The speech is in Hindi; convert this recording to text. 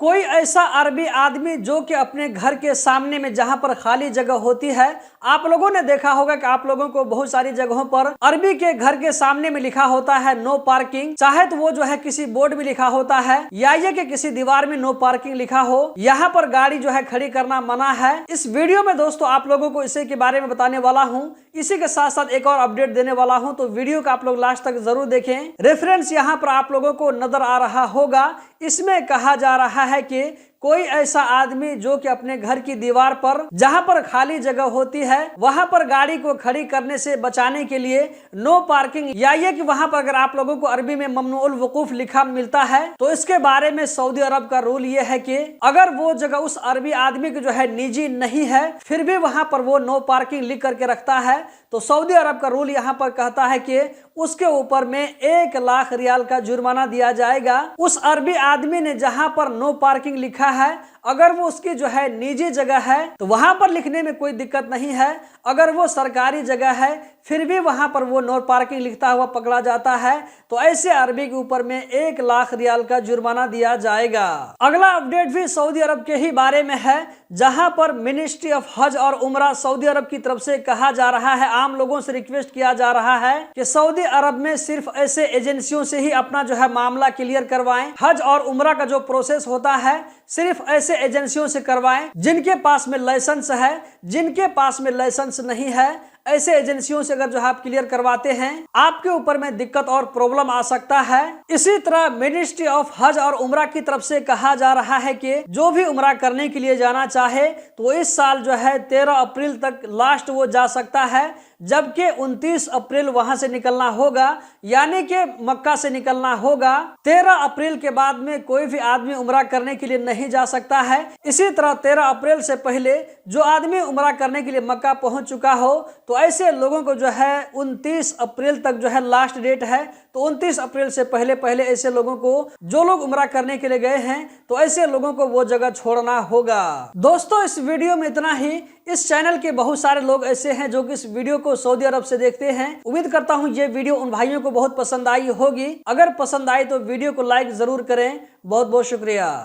कोई ऐसा अरबी आदमी जो कि अपने घर के सामने में जहां पर खाली जगह होती है, आप लोगों ने देखा होगा कि आप लोगों को बहुत सारी जगहों पर अरबी के घर के सामने में लिखा होता है नो पार्किंग। चाहे तो वो जो है किसी बोर्ड में लिखा होता है या ये कि किसी दीवार में नो पार्किंग लिखा हो, यहाँ पर गाड़ी जो है खड़ी करना मना है। इस वीडियो में दोस्तों आप लोगों को इसी के बारे में बताने वाला हूँ। इसी के साथ साथ एक और अपडेट देने वाला हूँ, तो वीडियो का आप लोग लास्ट तक जरूर देखें। रेफरेंस यहाँ पर आप लोगों को नजर आ रहा होगा। इसमें कहा जा रहा है कि कोई ऐसा आदमी जो कि अपने घर की दीवार पर जहां पर खाली जगह होती है वहां पर गाड़ी को खड़ी करने से बचाने के लिए नो पार्किंग, या ये कि वहां पर अगर आप लोगों को अरबी में ममनुउल वकूफ लिखा मिलता है तो इसके बारे में सऊदी अरब का रूल ये है कि अगर वो जगह उस अरबी आदमी की जो है निजी नहीं है फिर भी वहां पर वो नो पार्किंग लिख करके रखता है, तो सऊदी अरब का रूल यहाँ पर कहता है कि उसके ऊपर में 1 लाख रियाल का जुर्माना दिया जाएगा। उस अरबी आदमी ने जहां पर नो पार्किंग लिखा है, अगर वो उसकी जो है निजी जगह है तो वहां पर लिखने में कोई दिक्कत नहीं है। अगर वो सरकारी जगह है फिर भी वहां पर वो नो पार्किंग लिखता हुआ पकड़ा जाता है तो ऐसे अरबी के ऊपर में 1 लाख रियाल का जुर्माना दिया जाएगा। अगला अपडेट भी सऊदी अरब के ही बारे में है, जहां पर मिनिस्ट्री ऑफ हज और उमरा सऊदी अरब की तरफ से कहा जा रहा है, आम लोगों से रिक्वेस्ट किया जा रहा है कि सऊदी अरब में सिर्फ ऐसे एजेंसियों से ही अपना जो है मामला क्लियर करवाएं। हज और उमरा का जो प्रोसेस होता है सिर्फ ऐसे एजेंसियों से करवाएं जिनके पास में लाइसेंस है। जिनके पास में लाइसेंस नहीं है ऐसे एजेंसियों से अगर जो आप क्लियर करवाते हैं आपके ऊपर में दिक्कत और प्रॉब्लम आ सकता है। इसी तरह मिनिस्ट्री ऑफ हज और उमरा की तरफ से कहा जा रहा है कि जो भी उमरा करने के लिए जाना चाहे तो इस साल जो है 13 अप्रैल तक लास्ट वो जा सकता है, जबकि 29 अप्रैल वहां से निकलना होगा, यानी कि मक्का से निकलना होगा। 13 अप्रैल के बाद में कोई भी आदमी उमरा करने के लिए नहीं जा सकता है। इसी तरह 13 अप्रैल से पहले जो आदमी उमरा करने के लिए मक्का पहुंच चुका हो तो ऐसे लोगों को जो है 29 अप्रैल तक जो है लास्ट डेट है, तो 29 अप्रैल से पहले पहले ऐसे लोगों को, जो लोग उमरा करने के लिए गए हैं, तो ऐसे लोगों को वो जगह छोड़ना होगा। दोस्तों इस वीडियो में इतना ही। इस चैनल के बहुत सारे लोग ऐसे हैं जो कि इस वीडियो को सऊदी अरब से देखते हैं। उम्मीद करता हूं ये वीडियो उन भाइयों को बहुत पसंद आई होगी। अगर पसंद आई तो वीडियो को लाइक जरूर करें। बहुत बहुत शुक्रिया।